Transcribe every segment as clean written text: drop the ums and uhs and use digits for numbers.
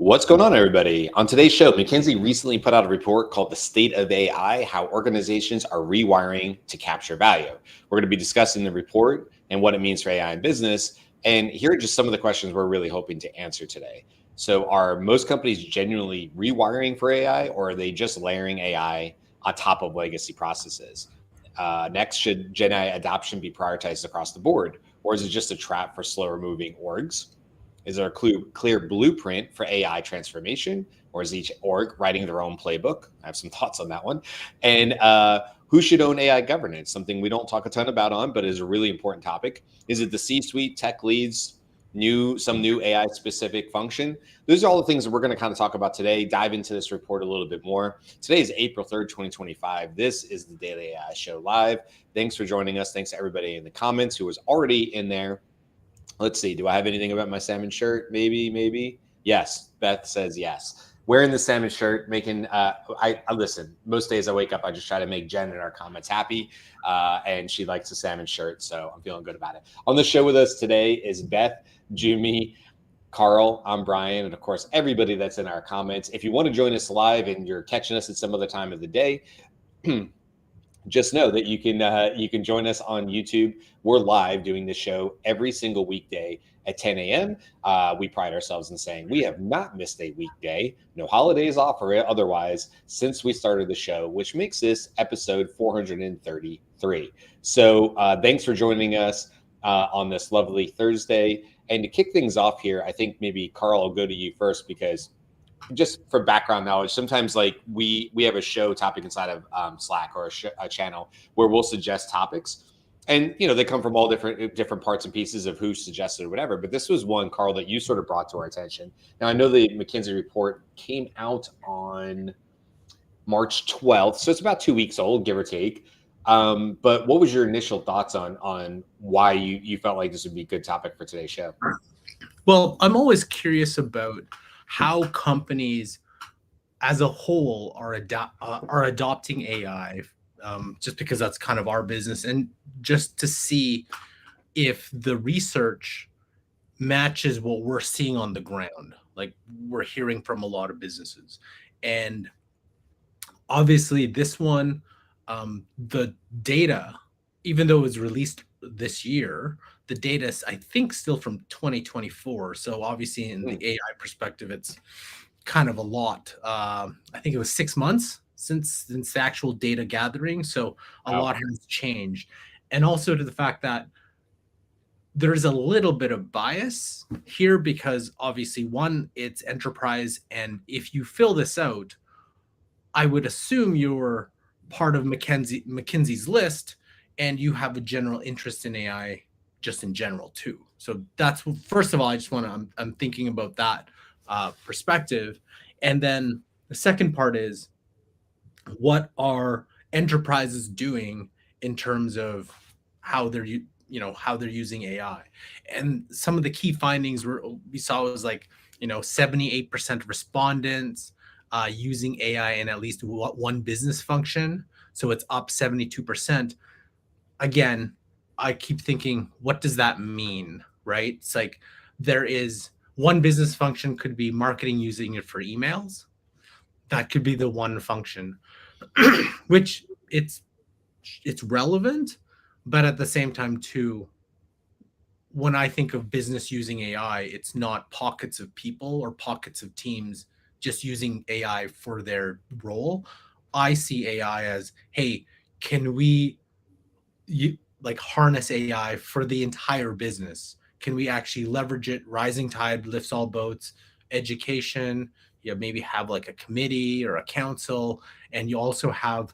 What's going on, everybody? On today's show, McKinsey recently put out a report called The State of AI, How Organizations Are Rewiring to Capture Value. We're going to be discussing the report and what it means for AI in business. And here are just some of the questions we're really hoping to answer today. So are most companies genuinely rewiring for AI, or are they just layering AI on top of legacy processes? Next, should Gen AI adoption be prioritized across the board, or is it just a trap for slower moving orgs? Is there a clear blueprint for AI transformation, or is each org writing their own playbook? I have some thoughts on that one. And who should own AI governance? Something we don't talk a ton about but is a really important topic. Is it the C-suite, tech leads, some new AI specific function? Those are all the things that we're going to kind of talk about today. Dive into this report a little bit more. Today is April 3rd, 2025. This is the Daily AI Show Live. Thanks for joining us. Thanks to everybody in the comments who was already in there. Let's see. Do I have anything about my salmon shirt? Maybe. Yes. Beth says yes. Wearing the salmon shirt, making. I listen. Most days I wake up, I just try to make Jen in our comments happy, and she likes the salmon shirt, so I'm feeling good about it. On the show with us today is Beth, Jumi, Carl, I'm Brian, and of course everybody that's in our comments. If you want to join us live and you're catching us at some other time of the day. Just know that you can join us on YouTube. We're live doing the show every single weekday at 10 a.m. We pride ourselves in saying we have not missed a weekday, no holidays off or otherwise, since we started the show, which makes this episode 433. So thanks for joining us on this lovely Thursday. And to kick things off here, I think maybe Carl, I'll go to you first because just for background knowledge, sometimes like we have a show topic inside of Slack or a channel where we'll suggest topics, and they come from all different parts and pieces of who suggested or whatever. But this was one, Carl, that you sort of brought to our attention. Now I know the McKinsey report came out on March 12th, so it's about 2 weeks old, give or take. But what was your initial thoughts on why you felt like this would be a good topic for today's show? Well, I'm always curious about how companies as a whole are adopting AI, just because that's kind of our business, and just to see if the research matches what we're seeing on the ground. Like, we're hearing from a lot of businesses, and obviously this one, the data, even though it was released this year, the data is, I think, still from 2024. So obviously in the AI perspective, it's kind of a lot. I think it was 6 months since the actual data gathering. So a lot has changed. And also to the fact that there's a little bit of bias here because obviously, one, it's enterprise. And if you fill this out, I would assume you're part of McKinsey's list and you have a general interest in AI just in general too. So that's, first of all, I just I'm thinking about that perspective. And then the second part is, what are enterprises doing in terms of how they're using AI? And some of the key findings we saw was like 78% of respondents using AI in at least one business function. So it's up 72%. Again, I keep thinking, what does that mean, right? It's like there is one business function could be marketing using it for emails. That could be the one function, which it's relevant, but at the same time too, when I think of business using AI, it's not pockets of people or pockets of teams just using AI for their role. I see AI as, hey, can we harness AI for the entire business? Can we actually leverage it? Rising tide lifts all boats. Education, maybe have like a committee or a council, and you also have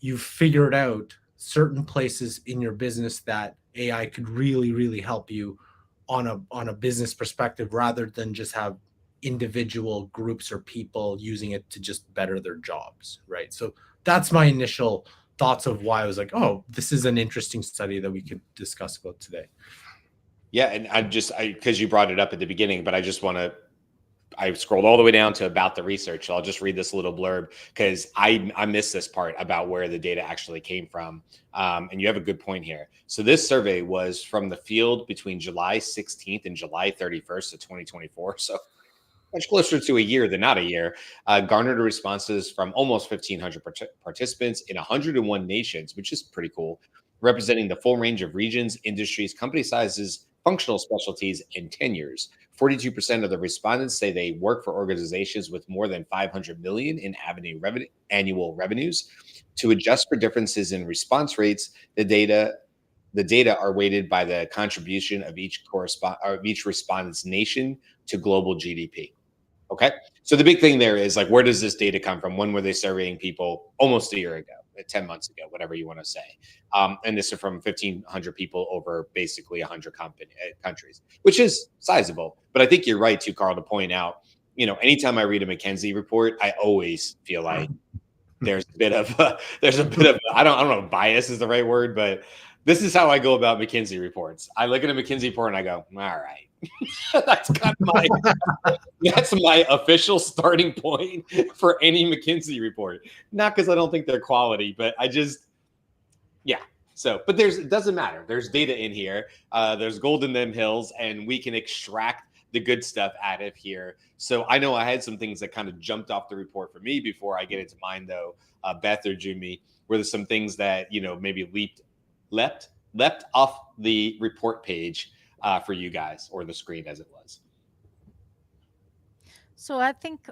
you've figured out certain places in your business that AI could really, really help you on a business perspective, rather than just have individual groups or people using it to just better their jobs, right? So that's my initial thoughts of why I was like, oh, this is an interesting study that we could discuss about today. Yeah, and because you brought it up at the beginning, but I scrolled all the way down to about the research. So I'll just read this little blurb because I missed this part about where the data actually came from. And you have a good point here. So this survey was from the field between July 16th and July 31st of 2024. So much closer to a year than not a year, garnered responses from almost 1,500 participants in 101 nations, which is pretty cool, representing the full range of regions, industries, company sizes, functional specialties, and tenures. 42% of the respondents say they work for organizations with more than 500 million in annual revenues. To adjust for differences in response rates, the data are weighted by the contribution of each respondent's nation to global GDP. Okay. So the big thing there is like, where does this data come from? When were they surveying people? Almost a year ago, 10 months ago, whatever you want to say. And this is from 1,500 people over basically 100 countries, which is sizable. But I think you're right too, Carl, to point out, anytime I read a McKinsey report, I always feel like there's a bit of I don't know if bias is the right word, but this is how I go about McKinsey reports. I look at a McKinsey report and I go, all right. that's my official starting point for any McKinsey report. Not because I don't think they're quality, but So, but it doesn't matter. There's data in here. There's gold in them hills, and we can extract the good stuff out of here. So I know I had some things that kind of jumped off the report for me before I get into mine, though. Beth or Jumi, were there some things that maybe leapt off the report page for you guys, or the screen as it was? So I think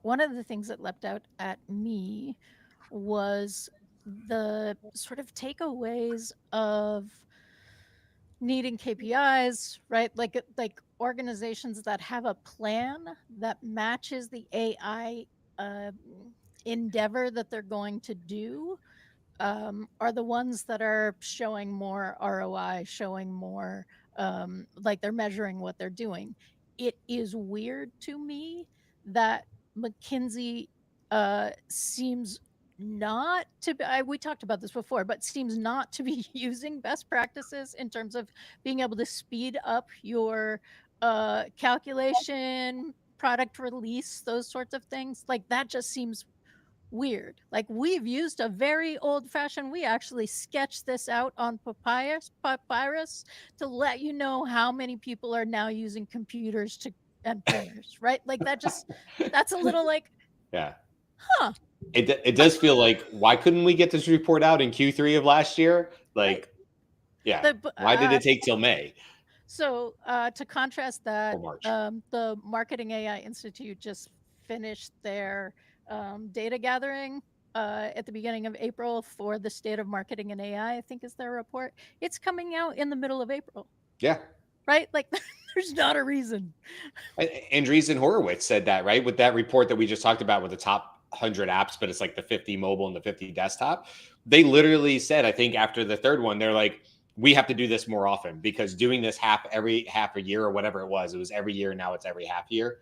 one of the things that leapt out at me was the sort of takeaways of needing KPIs, right? Like organizations that have a plan that matches the AI endeavor that they're going to do are the ones that are showing more ROI, showing more like they're measuring what they're doing. It is weird to me that McKinsey seems not to be, we talked about this before, but seems not to be using best practices in terms of being able to speed up your calculation, product release, those sorts of things. Like that just seems weird. Like we've used a very old fashioned, we actually sketched this out on papyrus to let you know how many people are now using computers and printers, right? Like that's a little like, Yeah. huh. It does feel like, why couldn't we get this report out in Q3 of last year? Like, right. yeah. Why did it take till May? So to contrast that, Or March. the Marketing AI Institute just finished their data gathering at the beginning of April for the state of marketing and AI, I think is their report. It's coming out in the middle of April. Yeah. Right? Like there's not a reason. Andreessen Horowitz said that, right? With that report that we just talked about with the top 100 apps, but it's like the 50 mobile and the 50 desktop. They literally said, I think after the third one, they're like, we have to do this more often, because doing this every half a year or whatever it was every year. Now it's every half year.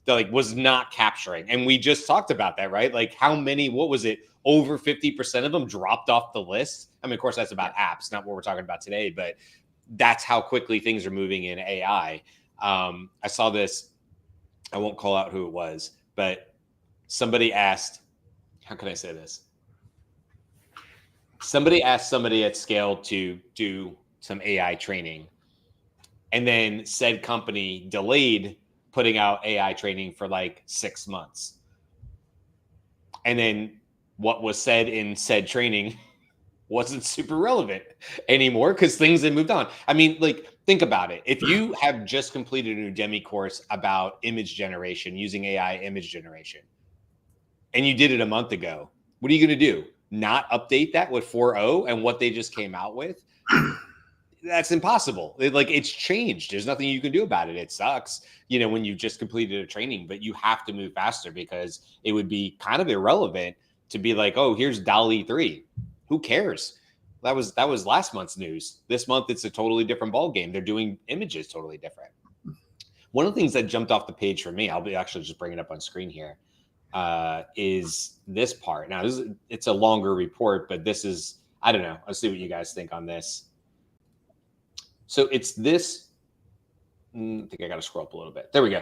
They're like, was not capturing. And we just talked about that, right? Like how many, what was it? Over 50% of them dropped off the list. I mean, of course, that's about apps, not what we're talking about today, but that's how quickly things are moving in AI. I saw this, I won't call out who it was, but somebody asked, how can I say this? Somebody asked somebody at scale to do some AI training, and then said company delayed putting out AI training for like 6 months. And then what was said in said training wasn't super relevant anymore because things had moved on. I mean, like, think about it. If you have just completed a Udemy course about image generation, using AI image generation, and you did it a month ago, what are you going to do? Not update that with 4.0 and what they just came out with? That's impossible. It's changed. There's nothing you can do about it. It sucks, when you just completed a training, but you have to move faster, because it would be kind of irrelevant to be like, oh, here's DALL-E 3. Who cares? That was last month's news. This month, it's a totally different ballgame. They're doing images totally different. One of the things that jumped off the page for me, I'll be actually just bringing it up on screen here, is this part. Now, it's a longer report, but this is, I don't know. Let's see what you guys think on this. So it's this, I think I got to scroll up a little bit. There we go.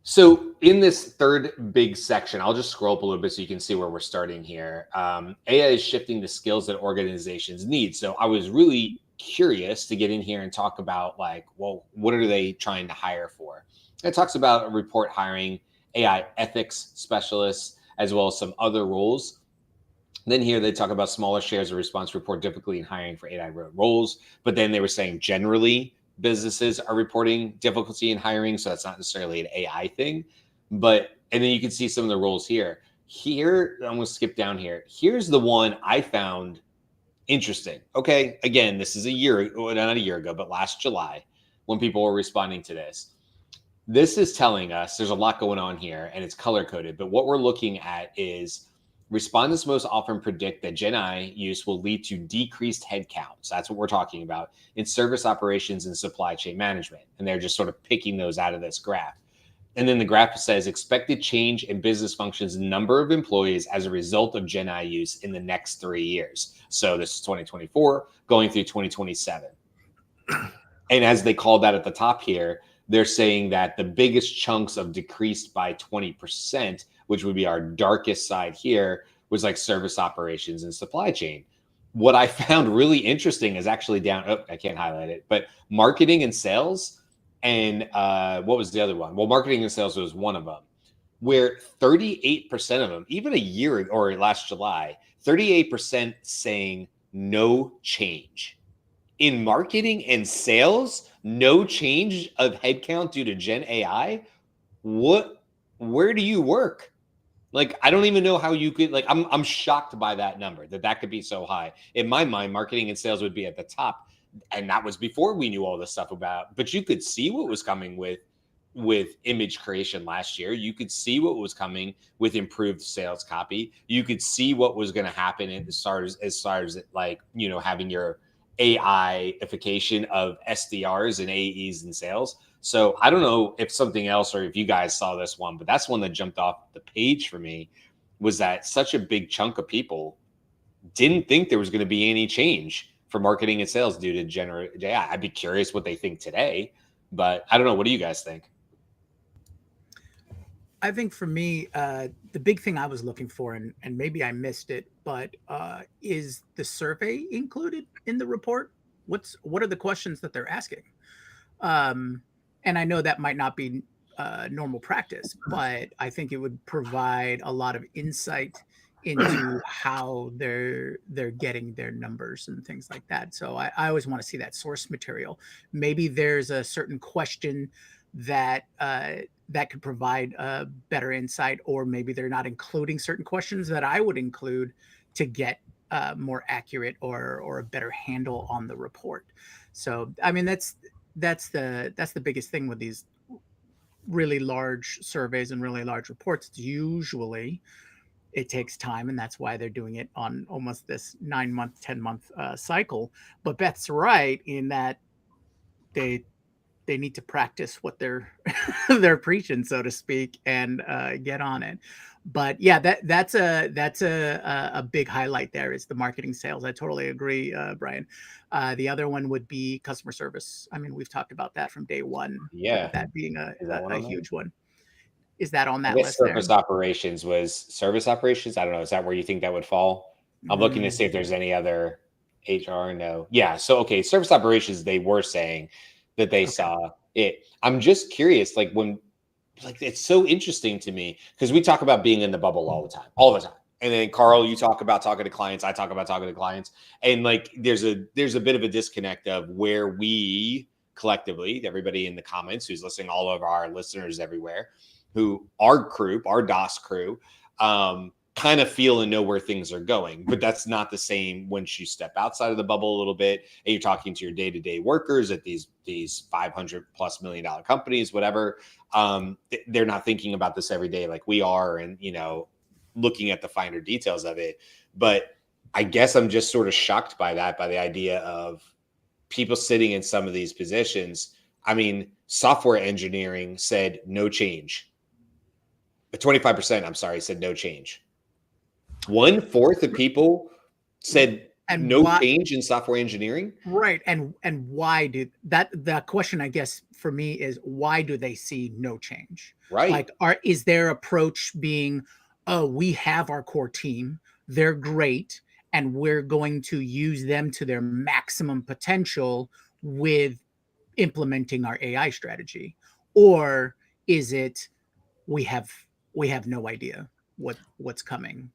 So in this third big section, I'll just scroll up a little bit so you can see where we're starting here. AI is shifting the skills that organizations need. So I was really curious to get in here and talk about, like, well, what are they trying to hire for? It talks about a report hiring AI ethics specialists, as well as some other roles. Then here they talk about smaller shares of response report difficulty in hiring for AI roles. But then they were saying generally businesses are reporting difficulty in hiring. So that's not necessarily an AI thing. But, and then you can see some of the roles here. Here, I'm going to skip down here. Here's the one I found interesting. Okay. Again, this is a year, not a year ago, but last July when people were responding to this. This is telling us there's a lot going on here and it's color coded. But what we're looking at is respondents most often predict that Gen AI use will lead to decreased headcount. So that's what we're talking about in service operations and supply chain management. And they're just sort of picking those out of this graph. And then the graph says expected change in business functions number of employees as a result of Gen AI use in the next 3 years. So this is 2024 going through 2027. And as they call that at the top here, they're saying that the biggest chunks of decreased by 20%, which would be our darkest side here, was like service operations and supply chain. What I found really interesting is actually down, I can't highlight it, but marketing and sales. And what was the other one? Well, marketing and sales was one of them, where 38% of them, even a year or last July, 38% saying no change. In marketing and sales, no change of headcount due to Gen AI. Where do you work? Like, I don't even know how you could, like, I'm shocked by that number, that could be so high. In my mind, marketing and sales would be at the top. And that was before we knew all this stuff about, but you could see what was coming with image creation last year. You could see what was coming with improved sales copy. You could see what was going to happen as far as like, you know, having your AI-ification of SDRs and AEs and sales. So I don't know if something else or if you guys saw this one, but that's one that jumped off the page for me, was that such a big chunk of people didn't think there was going to be any change for marketing and sales due to generative AI. I'd be curious what they think today, but I don't know. What do you guys think? I think for me, the big thing I was looking for, and maybe I missed it, but is the survey included in the report? What are the questions that they're asking? And I know that might not be normal practice, but I think it would provide a lot of insight into how they're getting their numbers and things like that. So I always want to see that source material. Maybe there's a certain question that that could provide better insight, or maybe they're not including certain questions that I would include to get more accurate or a better handle on the report. So I mean that's the biggest thing with these really large surveys and really large reports. It's usually it takes time, and that's why they're doing it on almost this 9-month, 10-month cycle. But Beth's right in that they need to practice what they're they're preaching, so to speak, and get on it. But yeah, that's a big highlight there is the marketing sales. I totally agree, Brian. The other one would be customer service. I mean, we've talked about that from day one. Yeah, that being a huge one. Is that on I that guess list service there? operations was service operations. I don't know. Is that where you think that would fall? I'm looking to see if there's any other HR. No. Yeah. So, okay. Service operations, they were saying that they saw it. I'm just curious, like it's so interesting to me because we talk about being in the bubble all the time. And then Carl, you talk about talking to clients. I talk about talking to clients. And like, there's a bit of a disconnect of where we collectively, everybody in the comments who's listening, all of our listeners everywhere, who our group, our DOS crew, kind of feel and know where things are going. But that's not the same once you step outside of the bubble a little bit and you're talking to your day-to-day workers at these $500+ million companies, whatever. They're not thinking about this every day like we are, and looking at the finer details of it. But I guess I'm just sort of shocked by that, by the idea of people sitting in some of these positions. I mean, software engineering said no change. 25%, I'm sorry, said no change. 1/4 of people said no change in software engineering. Right. And why did that? The question, I guess, for me is why do they see no change? Right. Like, is their approach being, oh, we have our core team, they're great, and we're going to use them to their maximum potential with implementing our AI strategy? Or is it we have no idea what's coming?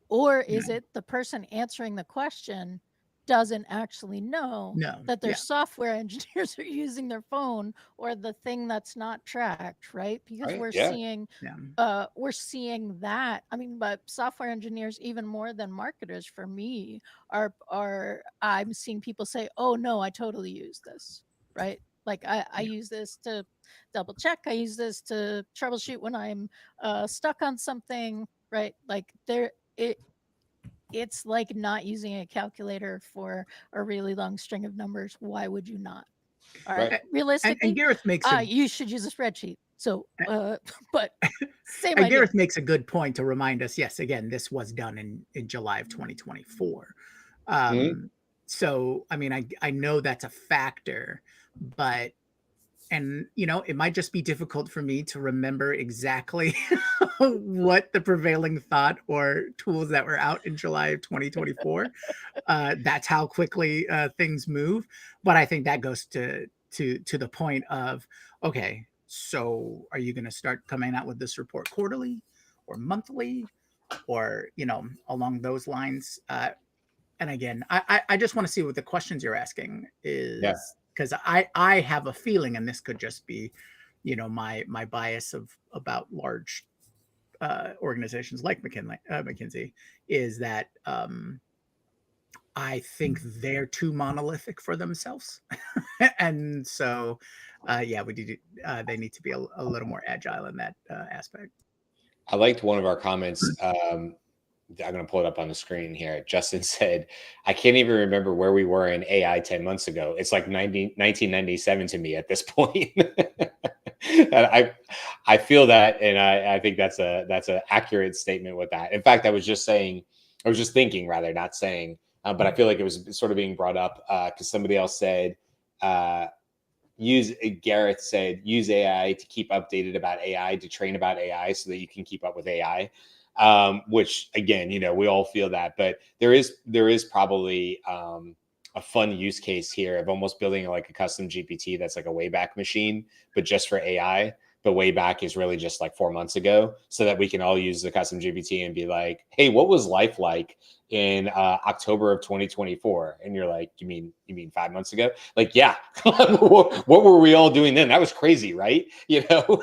Or is it the person answering the question doesn't actually know No. that their Yeah. software engineers are using their phone or the thing that's not tracked, right? Because Right, we're yeah. seeing Yeah. we're seeing that. I mean, but software engineers, even more than marketers for me, are I'm seeing people say, oh no, I totally use this, right? Like I use this to double check. I use this to troubleshoot when I'm stuck on something, right? Like it's like not using a calculator for a really long string of numbers. Why would you not? All right. Right. Realistically, And Gareth makes a you should use a spreadsheet. So, but same and idea. Gareth makes a good point to remind us. Yes, again, this was done in July of 2024. So I mean, I know that's a factor, but and it might just be difficult for me to remember exactly what the prevailing thought or tools that were out in July of 2024. That's how quickly things move. But I think that goes to the point of, okay, so are you going to start coming out with this report quarterly or monthly, or along those lines? And again, I just want to see what the questions you're asking Yeah. is, because I have a feeling, and this could just be, my bias about large organizations like McKinsey, is that I think they're too monolithic for themselves, and so yeah, they need to be a little more agile in that aspect. I liked one of our comments. I'm going to pull it up on the screen here. Justin said, I can't even remember where we were in AI 10 months ago. It's like 1997 to me at this point. And I feel that. And I think that's an accurate statement with that. In fact, I was just thinking rather, not saying, but I feel like it was sort of being brought up because somebody else said, Gareth said, use AI to keep updated about AI, to train about AI so that you can keep up with AI. Which again, we all feel that, but there is probably a fun use case here of almost building like a custom GPT that's like a Wayback Machine, but just for AI. But Wayback is really just like 4 months ago, so that we can all use the custom GPT and be like, hey, what was life like in October of 2024? And you're like, you mean 5 months ago? Like, yeah. What were we all doing then? That was crazy, right? Remember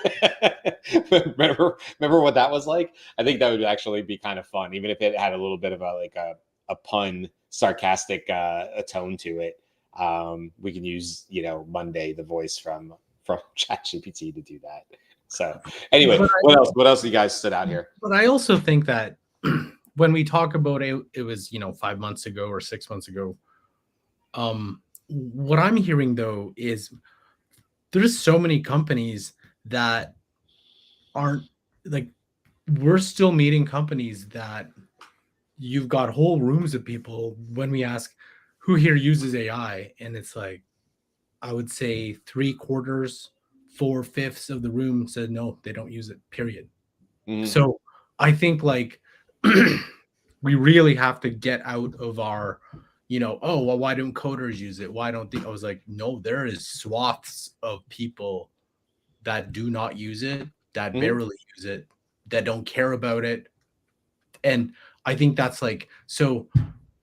what that was like? I think that would actually be kind of fun, even if it had a little bit of a pun, sarcastic tone to it. We can use Monday, the voice from ChatGPT, to do that. So anyway, what else you guys stood out here? But I also think that when we talk about it was 5 months ago or 6 months ago. What I'm hearing though is there's so many companies that aren't like, we're still meeting companies that you've got whole rooms of people when we ask who here uses AI, and it's like, I would say 3/4, 4/5 of the room said no, they don't use it, period. Mm-hmm. So I think like we really have to get out of our, oh, well, why don't coders use it? Why don't I was like, no, there is swaths of people that do not use it, that barely use it, that don't care about it. And I think that's like, so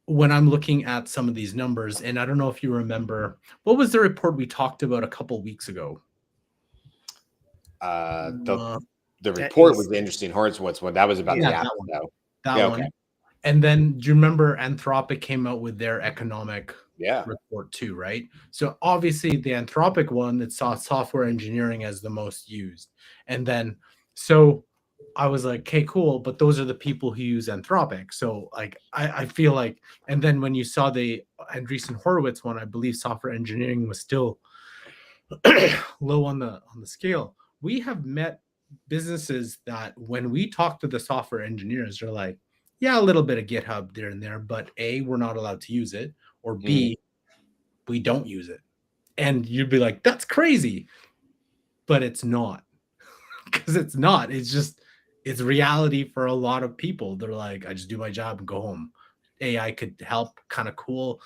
when I'm looking at some of these numbers, and I don't know if you remember, what was the report we talked about a couple weeks ago? The report was the interesting Horowitz one. That was about the app, though. That one. Okay. And then do you remember Anthropic came out with their economic report too, right? So obviously the Anthropic one, it saw software engineering as the most used. And then, so I was like, okay, cool. But those are the people who use Anthropic. So like, I feel like, and then when you saw the Andreessen Horowitz one, I believe software engineering was still low on the scale. We have met businesses that when we talk to the software engineers, they're like, yeah, a little bit of GitHub there and there, but A, we're not allowed to use it, or B, we don't use it. And you'd be like, that's crazy. But it's not. Because it's not. It's just, it's reality for a lot of people. They're like, I just do my job and go home. AI could help, kind of cool.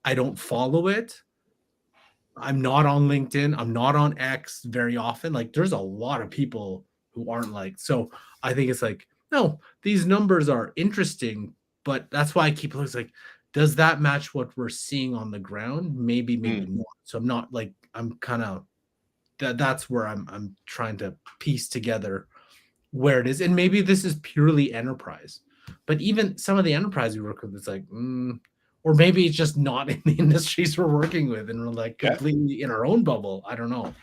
I don't follow it. I'm not on LinkedIn. I'm not on X very often. Like there's a lot of people who aren't like, so I think it's like, no, these numbers are interesting, but that's why I keep looking like, does that match what we're seeing on the ground? Maybe, maybe not. So I'm not like, I'm kind of that's where I'm trying to piece together where it is. And maybe this is purely enterprise, but even some of the enterprise we work with, it's like, or maybe it's just not in the industries we're working with and we're like completely in our own bubble. I don't know.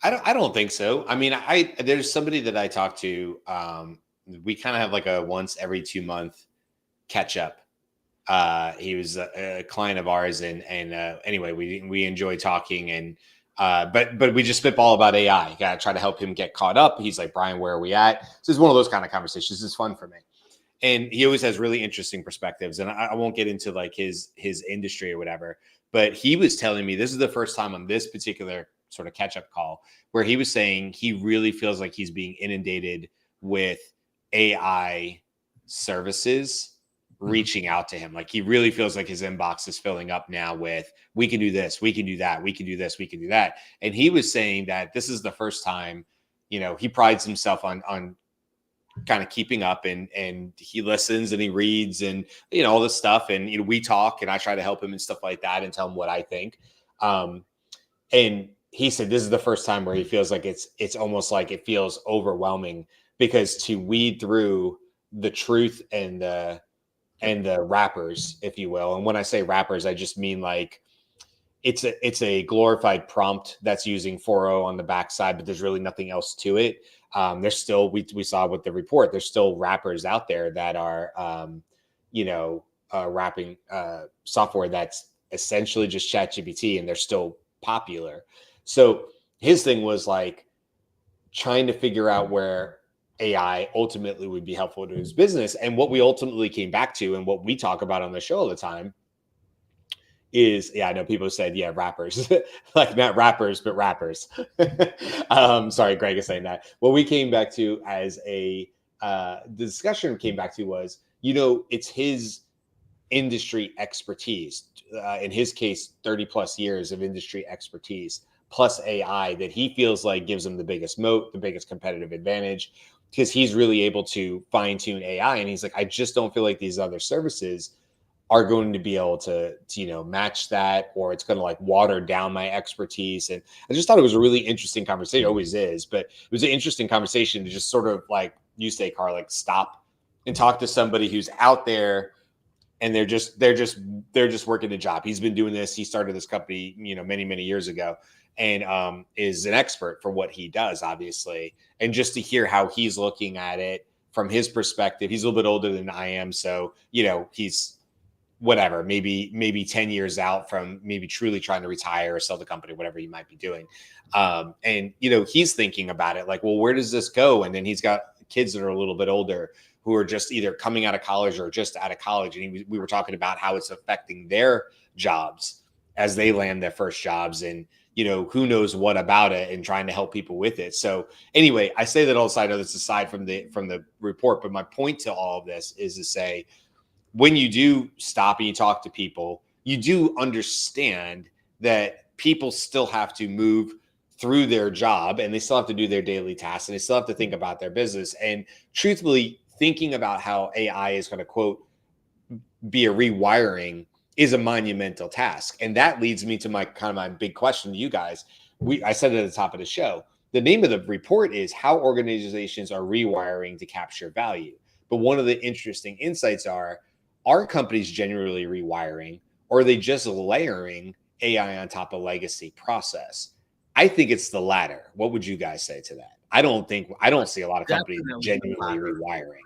I don't think so. I mean, there's somebody that I talk to. We kind of have like a once every 2 month catch up. He was a client of ours, and anyway, we enjoy talking, and but we just spitball about AI. Got to try to help him get caught up. He's like, Brian, where are we at? So it's one of those kind of conversations. It's fun for me, and he always has really interesting perspectives. And I won't get into like his industry or whatever, but he was telling me this is the first time on this particular sort of catch up call where he was saying he really feels like he's being inundated with AI services reaching out to him. Like he really feels like his inbox is filling up now with, we can do this, we can do that, we can do this, we can do that. And he was saying that this is the first time, he prides himself on kind of keeping up, and he listens and he reads and all this stuff, and we talk and I try to help him and stuff like that and tell him what I think. And he said this is the first time where he feels like it's almost like it feels overwhelming, because to weed through the truth and the wrappers, if you will. And when I say wrappers, I just mean like it's a glorified prompt that's using 4.0 on the backside, but there's really nothing else to it. There's still, we saw with the report, there's still wrappers out there that are, wrapping software that's essentially just ChatGPT, and they're still popular. So his thing was like trying to figure out where AI ultimately would be helpful to his business. And what we ultimately came back to, and what we talk about on the show all the time, is, I know people said, rappers, like not rappers, but rappers. Sorry, Greg is saying that. What we came back to as the discussion came back to was, it's his industry expertise, in his case, 30 plus years of industry expertise, plus AI, that he feels like gives him the biggest moat, the biggest competitive advantage, because he's really able to fine tune AI. And he's like, I just don't feel like these other services are going to be able to match that, or it's going to like water down my expertise. And I just thought it was a really interesting conversation. It always is, but it was an interesting conversation to just sort of, like you say, Carl, like stop and talk to somebody who's out there, and they're just working a job. He's been doing this. He started this company, many, many years ago, and is an expert for what he does, obviously. And just to hear how he's looking at it from his perspective, he's a little bit older than I am. So, he's whatever, maybe 10 years out from maybe truly trying to retire or sell the company, whatever he might be doing. And, he's thinking about it like, well, where does this go? And then he's got kids that are a little bit older who are just either coming out of college or just out of college. And we were talking about how it's affecting their jobs as they land their first jobs, and, who knows what about it, and trying to help people with it. So anyway, I say that all aside, that's aside from the report. But my point to all of this is to say, when you do stop and you talk to people, you do understand that people still have to move through their job, and they still have to do their daily tasks, and they still have to think about their business. And truthfully, thinking about how AI is going to, quote, be a rewiring is a monumental task. And that leads me to my big question to you guys. I said it at the top of the show. The name of the report is How Organizations Are Rewiring to Capture Value. But one of the interesting insights are companies generally rewiring, or are they just layering AI on top of legacy process? I think it's the latter. What would you guys say to that? I don't see a lot of companies genuinely rewiring.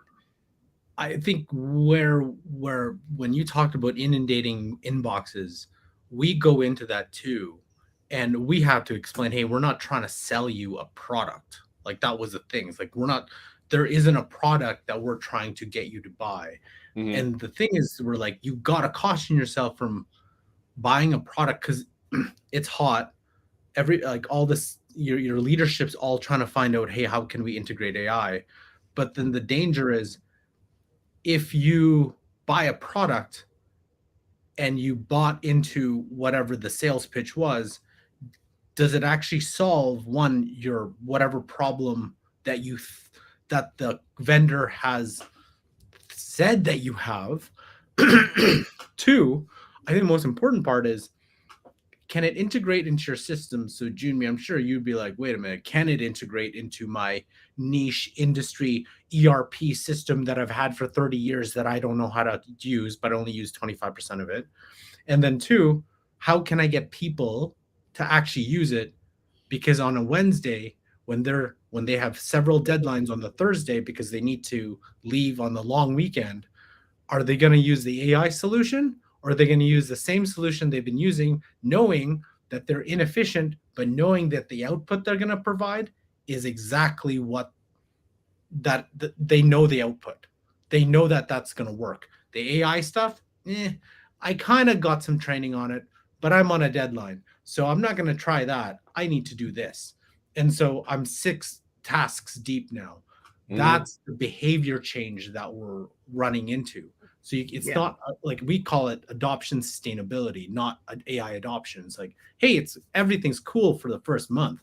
I think where when you talked about inundating inboxes, we go into that too. And we have to explain, hey, we're not trying to sell you a product. Like that was the thing. It's like, there isn't a product that we're trying to get you to buy. Mm-hmm. And the thing is, we're like, you got to caution yourself from buying a product, because it's hot. All this, your leadership's all trying to find out, hey, how can we integrate AI? But then the danger is, if you buy a product, and you bought into whatever the sales pitch was, does it actually solve one your whatever problem that that the vendor has said that you have? Two, I think the most important part is, can it integrate into your system? So Junmi, I'm sure you'd be like, wait a minute, can it integrate into my niche industry ERP system that I've had for 30 years that I don't know how to use, but only use 25% of it? And then two, how can I get people to actually use it? Because on a Wednesday, when they have several deadlines on the Thursday because they need to leave on the long weekend, are they going to use the AI solution, or are they going to use the same solution they've been using, knowing that they're inefficient, but knowing that the output they're going to provide is exactly what they know the output. They know that that's going to work. The AI stuff, I kind of got some training on it, but I'm on a deadline. So I'm not going to try that. I need to do this. And so I'm 6 tasks deep now. That's the behavior change that we're running into. So it's not like we call it adoption sustainability, not AI adoption. It's like, hey, everything's cool for the first month,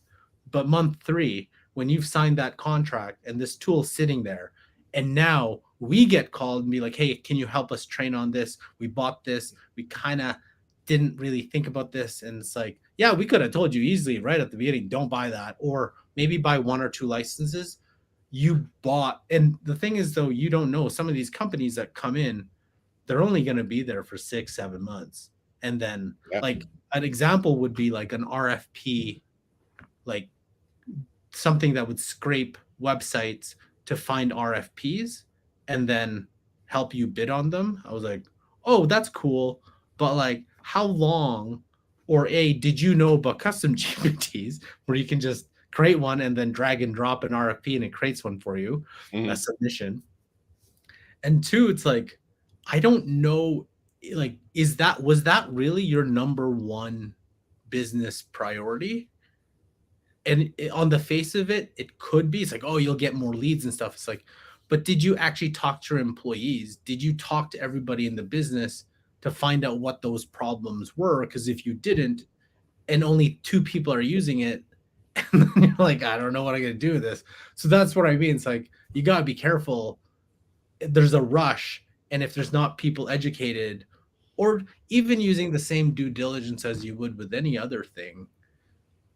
but month 3, when you've signed that contract and this tool's sitting there, and now we get called and be like, hey, can you help us train on this? We bought this. We kind of didn't really think about this. And it's like, yeah, we could have told you easily right at the beginning, don't buy that, or maybe buy 1 or 2 licenses. You bought, and the thing is, though, you don't know, some of these companies that come in, they're only going to be there for 6-7 months. And then like an example would be like an RFP, like something that would scrape websites to find RFPs and then help you bid on them. I was like, oh, that's cool. But like, how long, or did you know about custom GPTs where you can just create one and then drag and drop an RFP and it creates one for you, a submission? And 2, it's like, I don't know, like, was that really your number 1 business priority? And on the face of it, it could be. It's like, oh, you'll get more leads and stuff. It's like, but did you actually talk to your employees? Did you talk to everybody in the business to find out what those problems were? Because if you didn't, and only 2 people are using it, and then you're like, I don't know what I'm going to do with this. So that's what I mean. It's like, you got to be careful. There's a rush. And if there's not people educated, or even using the same due diligence as you would with any other thing,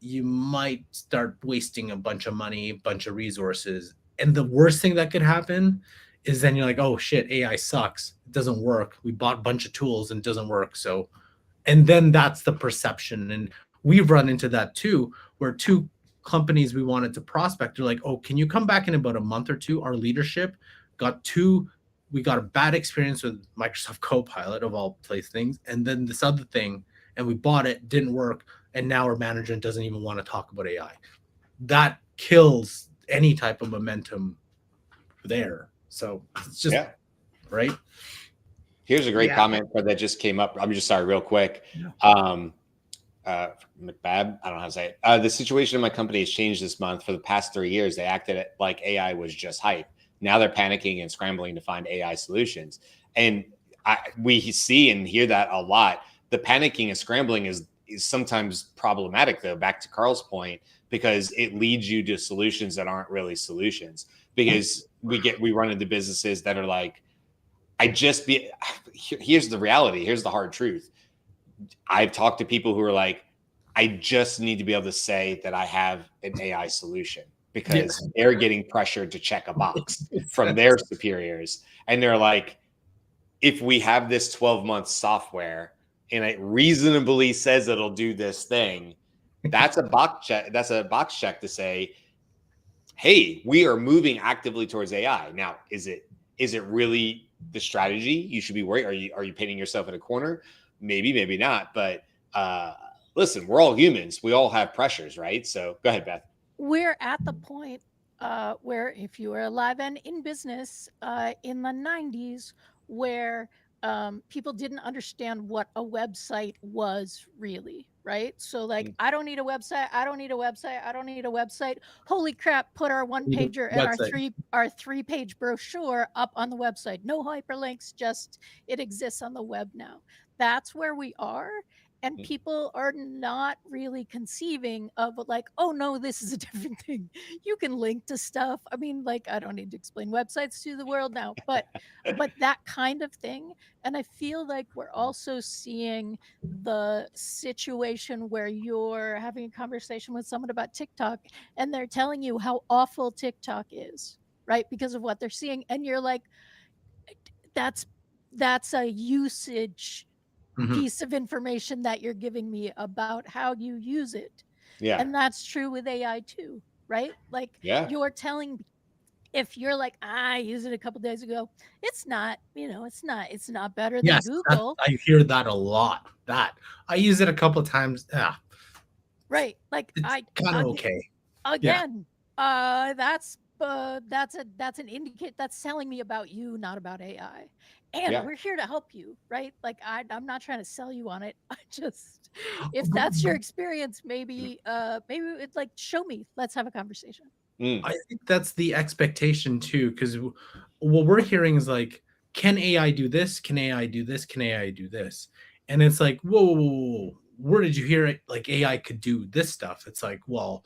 you might start wasting a bunch of money, a bunch of resources. And the worst thing that could happen is then you're like, oh shit, AI sucks. It doesn't work. We bought a bunch of tools and it doesn't work. So, and then that's the perception. And we've run into that too, where 2 companies we wanted to prospect are like, oh, can you come back in about a month or 2? Our leadership we got a bad experience with Microsoft Copilot, of all place things. And then this other thing, and we bought it, didn't work. And now our management doesn't even want to talk about AI. That kills any type of momentum there. So it's just, right? Here's a great comment that just came up. I'm just sorry, real quick. McBab, I don't know how to say it. The situation in my company has changed this month. For the past 3 years, they acted like AI was just hype. Now they're panicking and scrambling to find AI solutions. And we see and hear that a lot. The panicking and scrambling is sometimes problematic, though, back to Carl's point, because it leads you to solutions that aren't really solutions. Because we run into businesses that are like, here's the reality. Here's the hard truth. I've talked to people who are like, I just need to be able to say that I have an AI solution, because they're getting pressured to check a box from their superiors. And they're like, if we have this 12-month software and it reasonably says it'll do this thing, that's a box check. That's a box check to say, hey, we are moving actively towards AI. Now, is it really the strategy you should be worried? Are you painting yourself in a corner? Maybe, maybe not. But listen, we're all humans. We all have pressures, right? So go ahead, Beth. We're at the point where, if you were alive and in business in the 90s, where people didn't understand what a website was really, right? So like, Mm. I don't need a website. I don't need a website. I don't need a website. Holy crap, put our one Need a pager and website. our 3-page brochure up on the website. No hyperlinks, just it exists on the web now. That's where we are. And Mm. people are not really conceiving of like, oh no, this is a different thing. You can link to stuff. I mean, like, I don't need to explain websites to the world now, but that kind of thing. And I feel like we're also seeing the situation where you're having a conversation with someone about TikTok and they're telling you how awful TikTok is, right? Because of what they're seeing. And you're like, that's a usage Mhm. piece of information that you're giving me about how you use it. Yeah. And that's true with AI too, right? Like, Yeah. you're telling, if you're like, I used it a couple days ago, it's not, it's not better than Yes, Google. I hear that a lot. That I use it a couple of times. Yeah, Right. Like, it's kind of okay. Yeah. again, that's an indicate that's telling me about you, not about AI. And Yeah. we're here to help you, right? Like, I'm not trying to sell you on it. I just, if But- that's your experience, maybe it's like, show me. Let's have a conversation. Mm. I think that's the expectation too, because what we're hearing is like, can AI do this? Can AI do this? Can AI do this? And it's like, whoa, whoa, whoa, whoa. Where did you hear it? Like AI could do this stuff. It's like, well,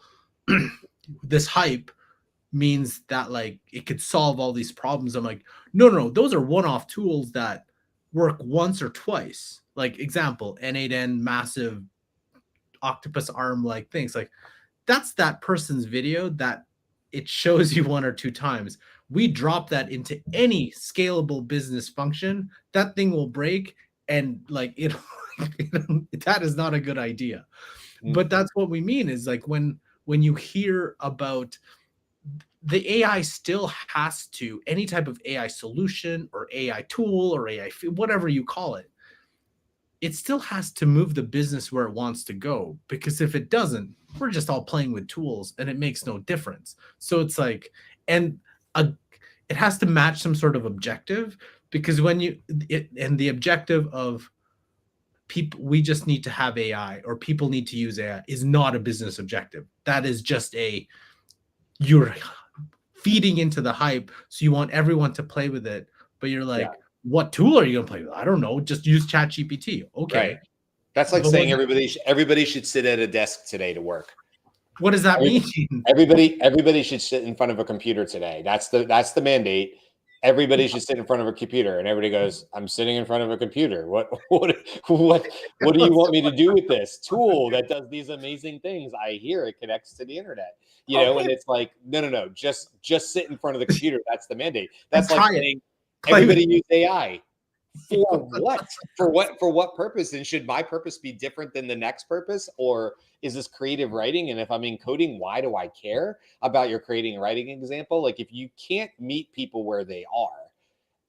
this hype means that like it could solve all these problems. I'm like, no, no, no, those are one-off tools that work once or twice. Like example, N8N massive octopus arm like things. Like that's that person's video that it shows you one or two times. We drop that into any scalable business function, that thing will break and like it that is not a good idea. Mm. But that's what we mean is like when you hear about the AI still has to, any type of AI solution or AI tool or AI, whatever you call it, it still has to move the business where it wants to go. Because if it doesn't, we're just all playing with tools and it makes no difference. So it's like, and it has to match some sort of objective because when and the objective of people, we just need to have AI or people need to use AI is not a business objective. That is just you're feeding into the hype, so you want everyone to play with it, but you're like, what tool are you gonna play with? I don't know, just use ChatGPT. Okay. Right. That's like But saying everybody should sit at a desk today to work. what does that mean? Everybody should sit in front of a computer today. That's the mandate. Everybody should sit in front of a computer, and everybody goes, "I'm sitting in front of a computer. What do you want me to do with this tool that does these amazing things? I hear it connects to the internet, you know." And it's like, no, just sit in front of the computer. That's the mandate. That's like saying everybody use AI. For what? For what purpose? And should my purpose be different than the next purpose? Or is this creative writing? And if I'm in coding, why do I care about your creating and writing example? Like if you can't meet people where they are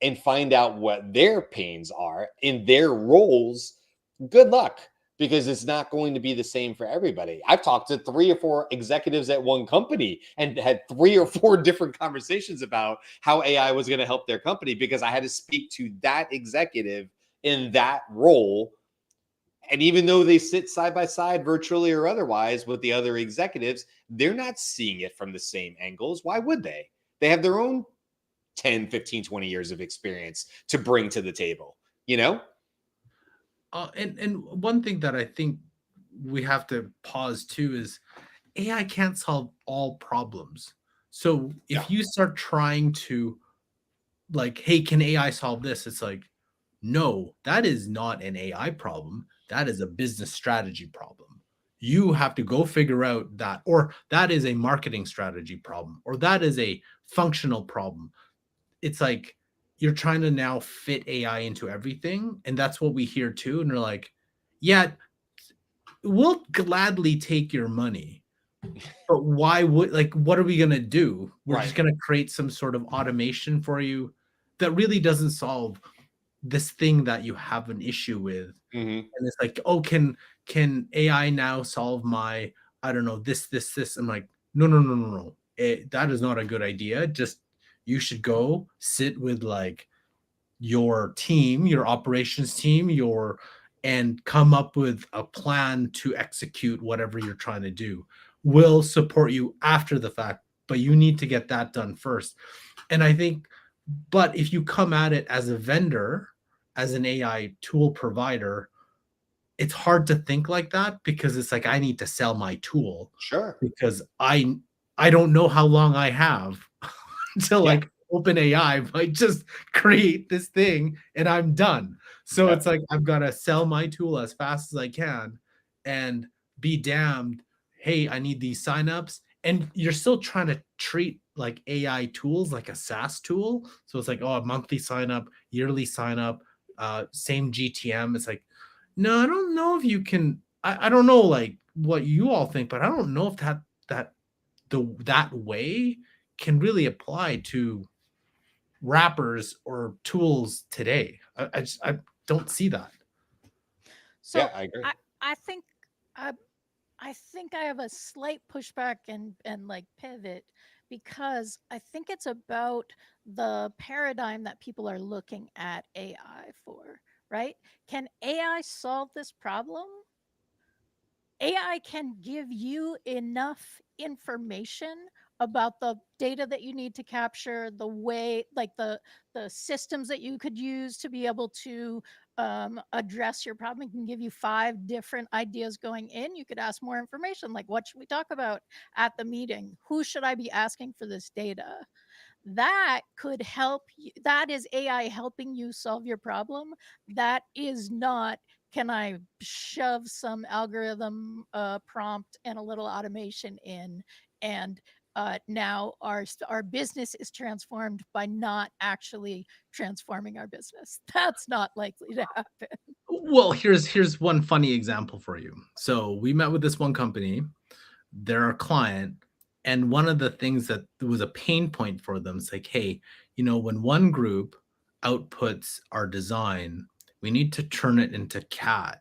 and find out what their pains are in their roles, good luck. Because it's not going to be the same for everybody. I've talked to 3 or 4 executives at one company and had 3 or 4 different conversations about how AI was going to help their company because I had to speak to that executive in that role. And even though they sit side by side virtually or otherwise with the other executives, they're not seeing it from the same angles. Why would they? They have their own 10, 15, 20 years of experience to bring to the table, you know? And one thing that I think we have to pause too is AI can't solve all problems. So if you start trying to like, hey, can AI solve this? It's like, no, that is not an AI problem. That is a business strategy problem. You have to go figure out that, or that is a marketing strategy problem, or that is a functional problem. It's like you're trying to now fit AI into everything. And that's what we hear too. And they're like, yeah, we'll gladly take your money. But why would, like, what are we going to do? We're just going to create some sort of automation for you that really doesn't solve this thing that you have an issue with. Mm-hmm. And it's like, oh, can AI now solve my, I don't know, this. I'm like, no. That is not a good idea. Just, you should go sit with like your team, your operations team, your and come up with a plan to execute whatever you're trying to do. We'll support you after the fact, but you need to get that done first. And I think, but if you come at it as a vendor, as an AI tool provider, it's hard to think like that, because it's like, I need to sell my tool Sure. because I don't know how long I have until Yeah. like OpenAI might just create this thing and I'm done. So Yeah. it's like, I've got to sell my tool as fast as I can and be damned. Hey, I need these signups. And you're still trying to treat like AI tools like a SaaS tool. So it's like, oh, a monthly sign up, yearly sign up, same GTM. It's like, no, I don't know if you can. I don't know like what you all think, but I don't know if that way can really apply to wrappers or tools today. I don't see that. So Yeah, I agree. I think I I think I have a slight pushback and like pivot, because I think it's about the paradigm that people are looking at AI for, right? Can AI solve this problem? AI can give you enough information about the data that you need to capture, the way, like the systems that you could use to be able to address your problem. It can give you 5 different ideas going in. You could ask more information, like what should we talk about at the meeting? Who should I be asking for this data? That could help you. That is AI helping you solve your problem. That is not, can I shove some algorithm prompt and a little automation in, and now our business is transformed by not actually transforming our business. That's not likely to happen. Well, here's one funny example for you. So we met with this one company, they're our client, and one of the things that was a pain point for them is like, hey, when one group outputs our design, we need to turn it into CAD.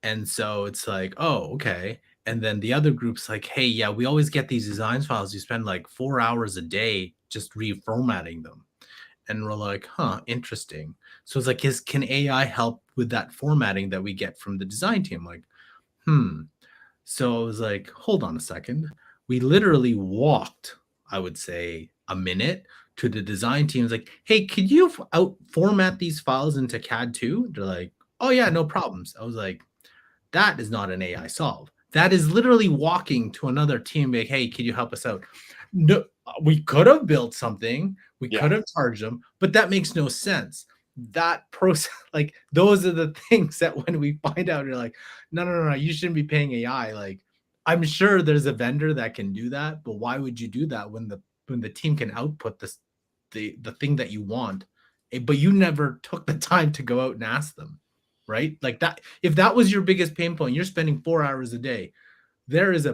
And so it's like, oh, okay. And then the other group's like, hey, yeah, we always get these design files. You spend like 4 hours a day just reformatting them. And we're like, huh, interesting. So it's like, can AI help with that formatting that we get from the design team? Like, hmm. So I was like, hold on a second. We literally walked, I would say, a minute to the design team. It's like, hey, could you out format these files into CAD too? They're like, oh yeah, no problems. I was like, that is not an AI solve. That is literally walking to another team, like, hey, can you help us out? No, we could have built something, we Yeah. could have charged them, but that makes no sense. That process, like, those are the things that when we find out, you're like, no, you shouldn't be paying AI. Like, I'm sure there's a vendor that can do that, but why would you do that when the team can output this the thing that you want, but you never took the time to go out and ask them, right? Like that, if that was your biggest pain point, you're spending 4 hours a day. There is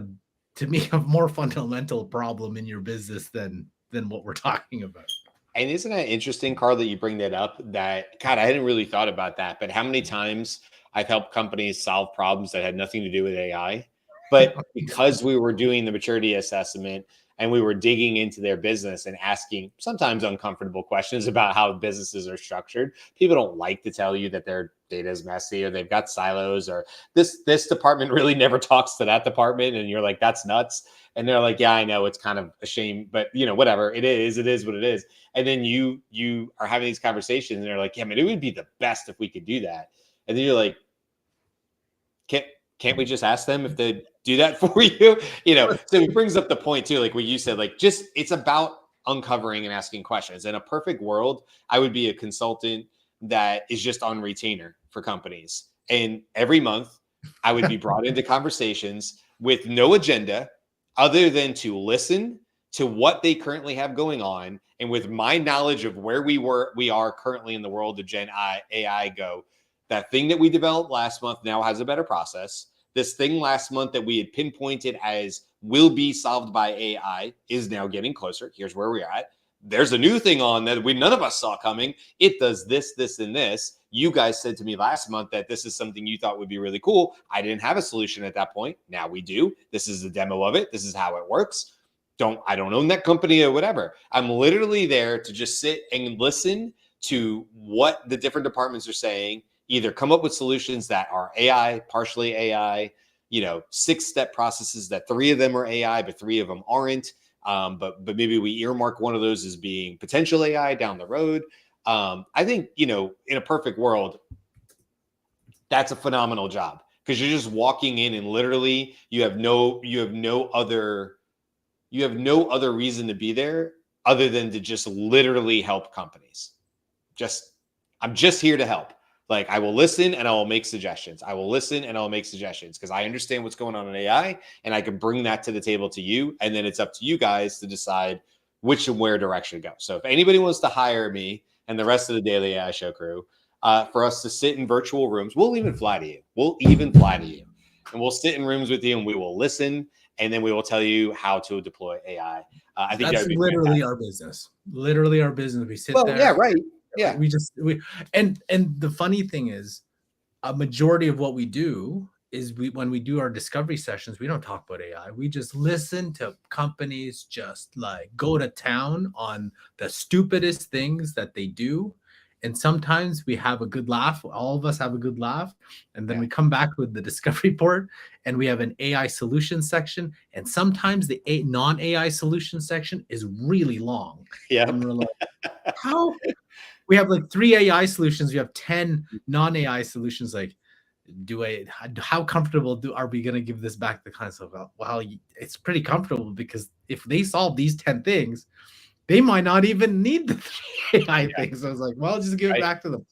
to me, a more fundamental problem in your business than what we're talking about. And isn't that interesting, Carl, that you bring that up? That, God, I hadn't really thought about that. But how many times I've helped companies solve problems that had nothing to do with AI, but because we were doing the maturity assessment and we were digging into their business and asking sometimes uncomfortable questions about how businesses are structured. People don't like to tell you that their data is messy or they've got silos or this department really never talks to that department. And you're like, that's nuts. And they're like, yeah, I know, it's kind of a shame, but whatever it is what it is. And then you are having these conversations and they're like, yeah, man, it would be the best if we could do that. And then you're like, can't we just ask them if they do that for you? So it brings up the point too, like what you said, like just it's about uncovering and asking questions. In a perfect world, I would be a consultant that is just on retainer for companies. And every month I would be brought into conversations with no agenda other than to listen to what they currently have going on. And with my knowledge of where we are currently in the world of AI go, that thing that we developed last month now has a better process. This thing last month that we had pinpointed as will be solved by AI is now getting closer. Here's where we're at. There's a new thing on that none of us saw coming. It does this, this, and this. You guys said to me last month that this is something you thought would be really cool. I didn't have a solution at that point. Now we do. This is the demo of it. This is how it works. I don't own that company or whatever. I'm literally there to just sit and listen to what the different departments are saying, either come up with solutions that are AI, partially AI, 6-step processes that 3 of them are AI, but 3 of them aren't. But maybe we earmark one of those as being potential AI down the road. I think, in a perfect world, that's a phenomenal job, because you're just walking in and literally you have no other reason to be there other than to just literally help companies. I'm just here to help. Like, I will listen and I will make suggestions. I will listen and I'll make suggestions because I understand what's going on in AI and I can bring that to the table to you. And then it's up to you guys to decide which and where direction to go. So if anybody wants to hire me and the rest of the Daily AI Show crew for us to sit in virtual rooms, we'll even fly to you. And we'll sit in rooms with you and we will listen. And then we will tell you how to deploy AI. I think that's literally our business. Literally our business. We sit there. Yeah, right. Yeah. And the funny thing is, a majority of what we do is when we do our discovery sessions, we don't talk about AI. We just listen to companies just like go to town on the stupidest things that they do. And sometimes we have a good laugh. All of us have a good laugh. And then we come back with the discovery report and we have an AI solution section. And sometimes the non-AI solution section is really long. Yeah. And we're like, how? We have like 3 AI solutions. We have 10 non-AI solutions. Like, how comfortable are we going to give this back to the client? So, well, it's pretty comfortable because if they solve these 10 things, they might not even need the 3 AI things. So I was like, well, just give it back to them.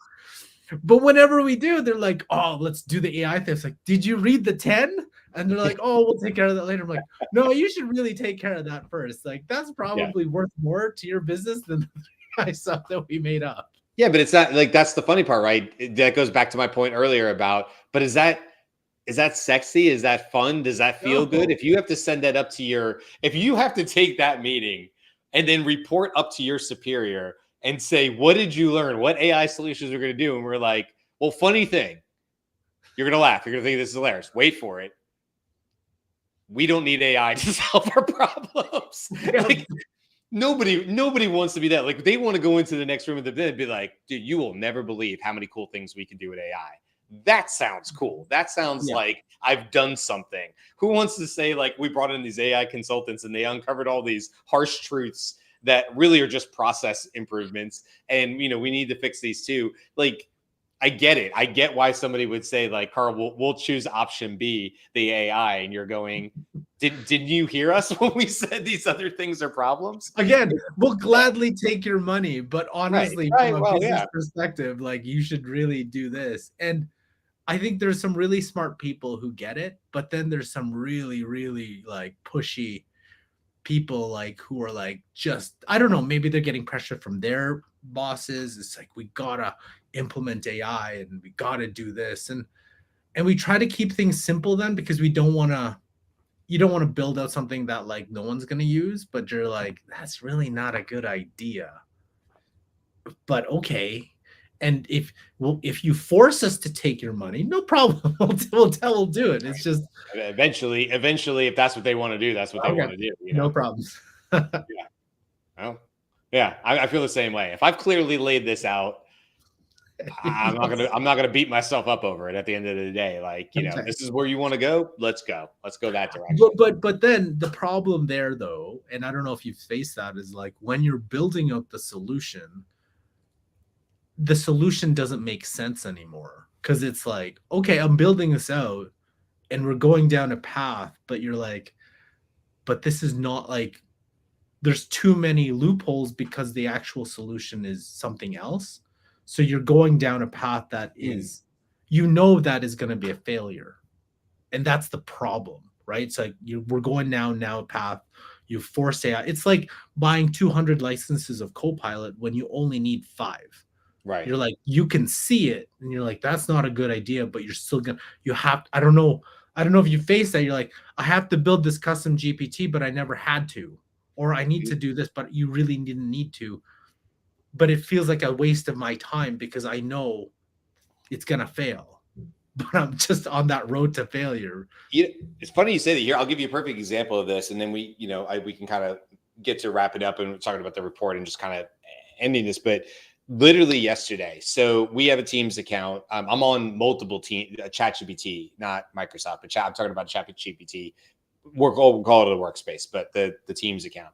But whenever we do, they're like, oh, let's do the AI thing. It's like, did you read the 10? And they're like, oh, we'll take care of that later. I'm like, no, you should really take care of that first. Like, that's probably worth more to your business than the 3 AI stuff that we made up. Yeah, but it's not like, that's the funny part, right? That goes back to my point earlier about, but is that sexy? Is that fun? Does that feel good? If you have to send that up to if you have to take that meeting and then report up to your superior and say, what did you learn? What AI solutions are going to do? And we're like, well, funny thing, you're going to laugh. You're going to think this is hilarious. Wait for it. We don't need AI to solve our problems. Like, nobody wants to be that. Like, they want to go into the next room of the bed and be like, dude, you will never believe how many cool things we can do with AI. That sounds cool. That sounds like I've done something. Who wants to say, like, we brought in these AI consultants and they uncovered all these harsh truths that really are just process improvements. And, we need to fix these too. Like, I get it. I get why somebody would say, like, Carl, we'll choose option B, the AI. And you're going, didn't you hear us when we said these other things are problems? Again, we'll gladly take your money, but honestly, from a business perspective, like, you should really do this. And I think there's some really smart people who get it, but then there's some really, really like pushy people, like, who are like, just, I don't know, maybe they're getting pressure from their bosses. It's like, we gotta implement AI and we gotta do this. And we try to keep things simple then, because you don't want to build out something that like no one's going to use, but you're like, that's really not a good idea. But okay. And if you force us to take your money, no problem. We'll do it. It's just eventually, if that's what they want to do, that's what they want to do. No problems. Well, I feel the same way. If I've clearly laid this out, I'm not gonna beat myself up over it at the end of the day. Like, this is where you want to go. Let's go that direction. But then the problem there, though, and I don't know if you've faced that, is like, when you're building out the solution doesn't make sense anymore, because it's like, okay, I'm building this out and we're going down a path, but you're like, but this is not, like, there's too many loopholes because the actual solution is something else. So you're going down a path that is, that is going to be a failure. And that's the problem, right? It's like, we're going now a path. You force AI. It's like buying 200 licenses of Copilot when you only need 5. Right. You're like, you can see it and you're like, that's not a good idea, but you're still I don't know if you face that. You're like, I have to build this custom GPT, but I never had to, or I need to do this, but you really didn't need to. But it feels like a waste of my time because I know it's going to fail, but I'm just on that road to failure. It's funny you say that. Here, I'll give you a perfect example of this. And then we can kind of get to wrap it up and talking about the report and just kind of ending this. But Literally yesterday. So we have a Teams account. I'm on multiple ChatGPT, not Microsoft, but I'm talking about ChatGPT. We'll call it a workspace, but the Teams account.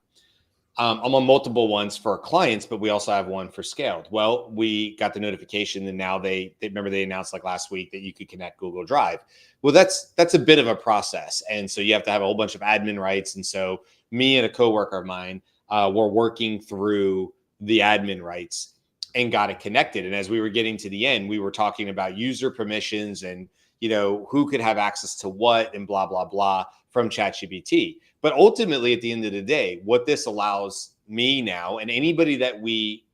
I'm on multiple ones for clients, but we also have one for scaled. Well, we got the notification, and now they remember they announced like last week that you could connect Google Drive. Well, that's a bit of a process, and so you have to have a whole bunch of admin rights. And so me and a coworker of mine were working through the admin rights and got it connected. And as we were getting to the end, we were talking about user permissions and who could have access to what and blah blah blah from ChatGPT. But ultimately, at the end of the day, what this allows me now and anybody that we